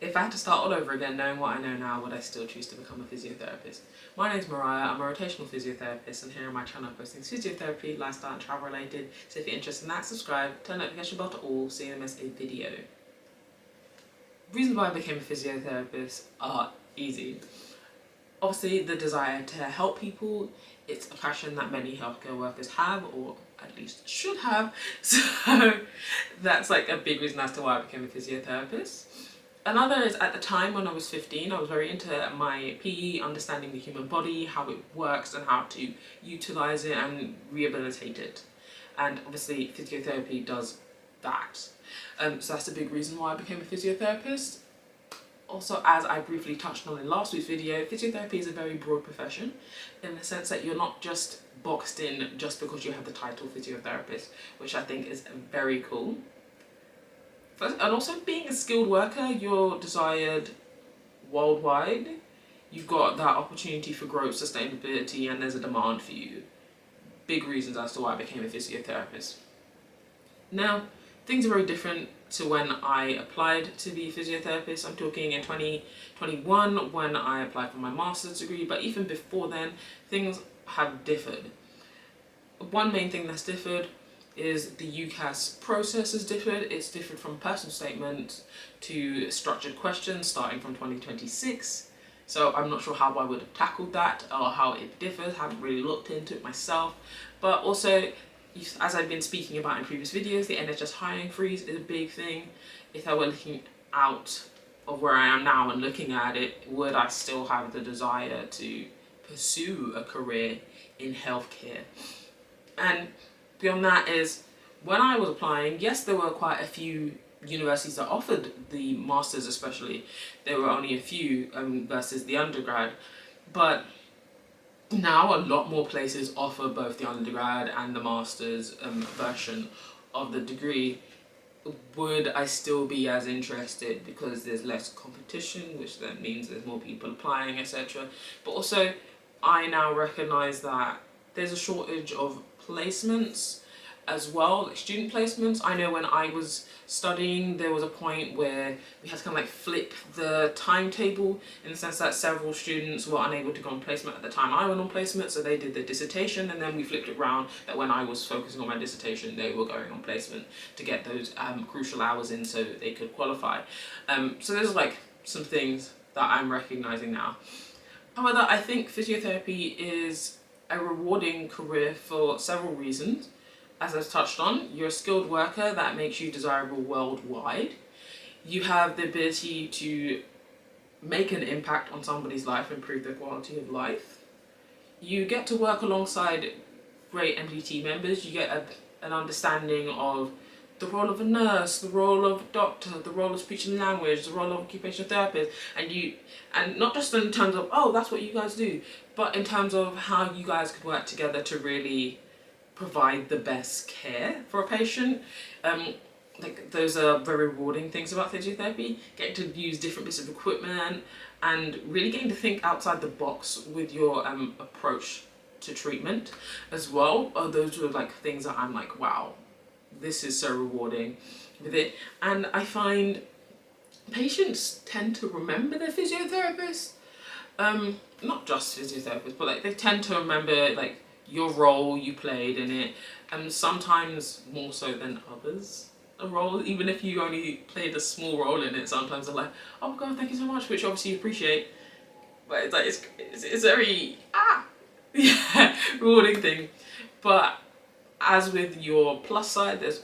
If I had to start all over again knowing what I know now, would I still choose to become a physiotherapist? My name's Mariah, I'm a rotational physiotherapist, and here on my channel I'm posting physiotherapy, lifestyle and travel related, so if you're interested in that, subscribe, turn the notification bell to all so you don't miss a video. Reasons why I became a physiotherapist are easy. Obviously the desire to help people, it's a passion that many healthcare workers have, or at least should have, so that's like a big reason as to why I became a physiotherapist. Another is at the time when I was 15, I was very into my PE, understanding the human body, how it works and how to utilise it and rehabilitate it. And obviously physiotherapy does that. So that's a big reason why I became a physiotherapist. Also, as I briefly touched on in last week's video, physiotherapy is a very broad profession in the sense that you're not just boxed in just because you have the title physiotherapist, which I think is very cool. And also being a skilled worker, you're desired worldwide. You've got that opportunity for growth, sustainability, and there's a demand for you. Big reasons as to why I became a physiotherapist. Now, things are very different to when I applied to be a physiotherapist. I'm talking in 2021 when I applied for my master's degree, but even before then, things have differed. One main thing that's differed is the UCAS process is differed. It's differed from personal statement to structured questions starting from 2026. So I'm not sure how I would have tackled that or how it differs. I haven't really looked into it myself. But also, as I've been speaking about in previous videos, the NHS hiring freeze is a big thing. If I were looking out of where I am now and looking at it, would I still have the desire to pursue a career in healthcare? And beyond that is, when I was applying, yes, there were quite a few universities that offered the masters, especially. There were only a few versus the undergrad, but now a lot more places offer both the undergrad and the master's version of the degree. Would I still be as interested because there's less competition, which then means there's more people applying, etc. But also, I now recognise that there's a shortage of placements as well, like student placements. I know when I was studying, there was a point where we had to kind of like flip the timetable in the sense that several students were unable to go on placement at the time I went on placement, so they did their dissertation, and then we flipped it around that when I was focusing on my dissertation, they were going on placement to get those crucial hours in so that they could qualify. So there's like some things that I'm recognising now. However, I think physiotherapy is a rewarding career for several reasons. As I've touched on, you're a skilled worker, that makes you desirable worldwide. You have the ability to make an impact on somebody's life, improve their quality of life. You get to work alongside great MDT members. You get an understanding of the role of a nurse, the role of a doctor, the role of speech and language, the role of occupational therapist, and not just in terms of, oh, that's what you guys do, but in terms of how you guys could work together to really provide the best care for a patient. Like those are very rewarding things about physiotherapy, getting to use different bits of equipment and really getting to think outside the box with your approach to treatment as well. Those were like things that I'm like, wow, this is so rewarding with it. And I find patients tend to remember their physiotherapist. Not just physiotherapists, but like they tend to remember like your role you played in it, and sometimes more so than others. A role, even if you only played a small role in it, sometimes they're like, oh my god, thank you so much, which obviously you appreciate. But it's like it's very yeah, rewarding thing. But as with your plus side, there's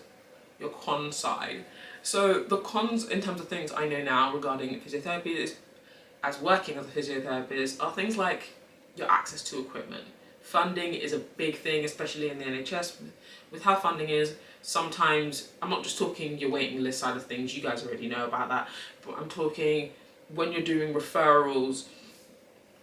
your con side. So the cons in terms of things I know now regarding physiotherapy is, as working as a physiotherapist, are things like your access to equipment. Funding is a big thing, especially in the NHS. With how funding is, sometimes, I'm not just talking your waiting list side of things, you guys already know about that, but I'm talking when you're doing referrals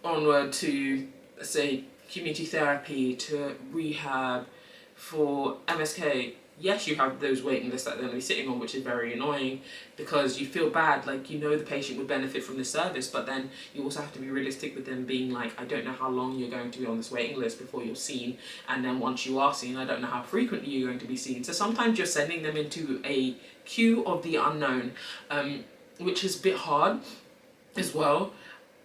onward to, let's say, community therapy, to rehab, for MSK, yes, you have those waiting lists that they're going to be sitting on, which is very annoying because you feel bad, like, you know, the patient would benefit from this service, but then you also have to be realistic with them being like, I don't know how long you're going to be on this waiting list before you're seen, and then once you are seen, I don't know how frequently you're going to be seen. So sometimes you're sending them into a queue of the unknown, which is a bit hard as well.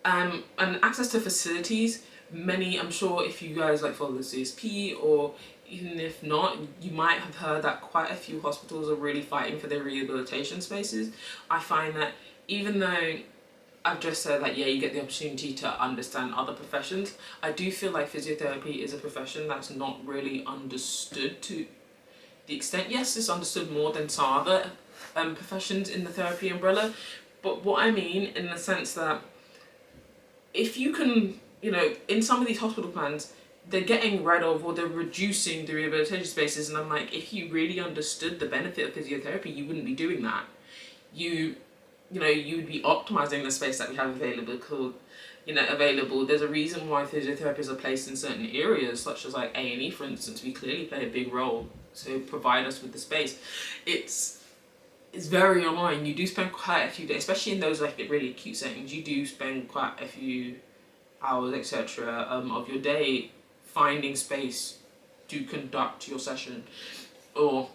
And access to facilities, many, I'm sure if you guys like follow the CSP, or even if not, you might have heard that quite a few hospitals are really fighting for their rehabilitation spaces. I find that even though I've just said that, yeah, you get the opportunity to understand other professions, I do feel like physiotherapy is a profession that's not really understood to the extent, yes, it's understood more than some other professions in the therapy umbrella, but what I mean in the sense that if you can, you know, in some of these hospital plans, they're getting rid of or they're reducing the rehabilitation spaces, and I'm like, if you really understood the benefit of physiotherapy, you wouldn't be doing that. You know, you'd be optimizing the space that we have available. There's a reason why physiotherapists are placed in certain areas, such as like A&E, for instance. We clearly play a big role to provide us with the space. It's very annoying. You do spend quite a few days, especially in those like really acute settings. You do spend quite a few hours, etc., of your day finding space to conduct your session, or,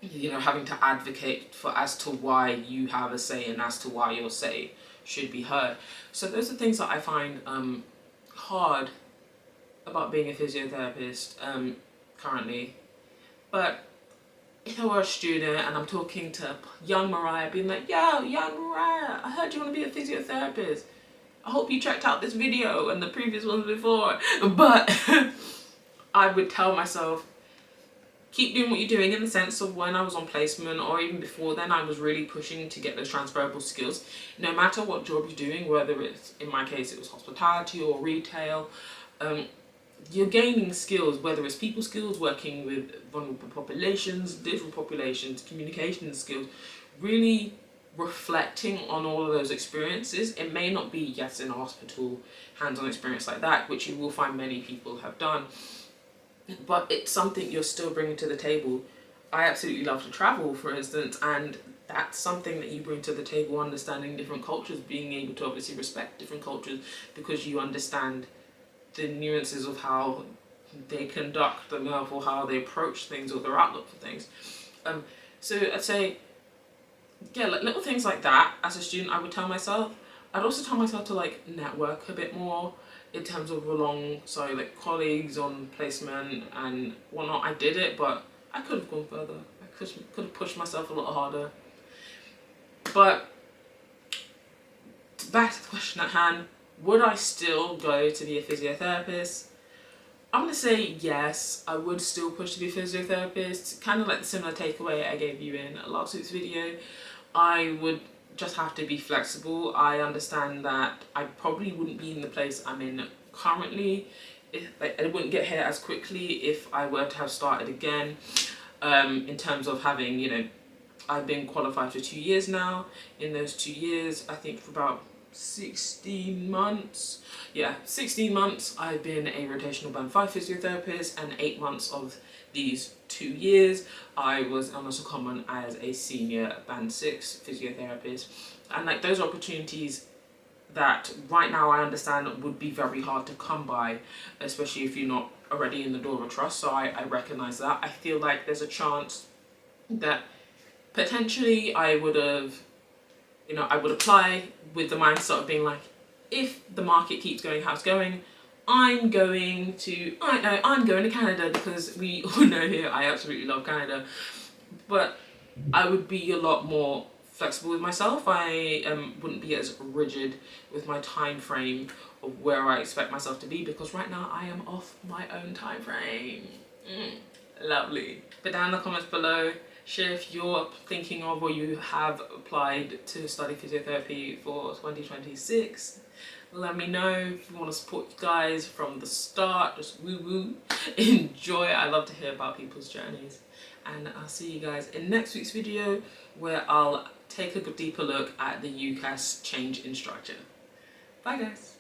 you know, having to advocate for as to why you have a say and as to why your say should be heard. So those are things that I find hard about being a physiotherapist currently. But if I were a student and I'm talking to young Mariah, being like, yo, young Mariah, I heard you want to be a physiotherapist. I hope you checked out this video and the previous ones before. But I would tell myself, keep doing what you're doing, in the sense of when I was on placement or even before then, I was really pushing to get those transferable skills. No matter what job you're doing, whether it's, in my case, it was hospitality or retail, you're gaining skills, whether it's people skills, working with vulnerable populations, different populations, communication skills, really reflecting on all of those experiences. It may not be, yes, in a hospital, hands-on experience like that, which you will find many people have done, but it's something you're still bringing to the table. I absolutely love to travel, for instance, and that's something that you bring to the table, understanding different cultures, being able to obviously respect different cultures because you understand the nuances of how they conduct them or how they approach things or their outlook for things. So I'd say, yeah, like little things like that as a student I would tell myself. I'd also tell myself to like network a bit more in terms of like colleagues on placement and whatnot. I did it, but I could have gone further. I could have pushed myself a lot harder. But back to the question at hand, would I still go to be a physiotherapist? I'm going to say yes, I would still push to be a physiotherapist. Kind of like the similar takeaway I gave you in last week's video. I would just have to be flexible. I understand that I probably wouldn't be in the place I'm in currently. I wouldn't get here as quickly if I were to have started again. In terms of having, you know, I've been qualified for 2 years now. In those 2 years, I think for about 16 months, yeah, 16 months, I've been a rotational band 5 physiotherapist, and 8 months of these 2 years, I was on a secondment as a senior band 6 physiotherapist. And like those opportunities that right now I understand would be very hard to come by, especially if you're not already in the door of a trust. So I recognize that. I feel like there's a chance that potentially I would apply with the mindset of being like, if the market keeps going how it's going, I'm going to Canada, because we all know here I absolutely love Canada. But I would be a lot more flexible with myself. I wouldn't be as rigid with my time frame of where I expect myself to be, because right now I am off my own time frame. Lovely. But down in the comments below, share if you're thinking of or you have applied to study physiotherapy for 2026. Let me know if you want to support you guys from the start. Just woo woo. Enjoy. I love to hear about people's journeys. And I'll see you guys in next week's video, where I'll take a deeper look at the UCAS change in structure. Bye guys.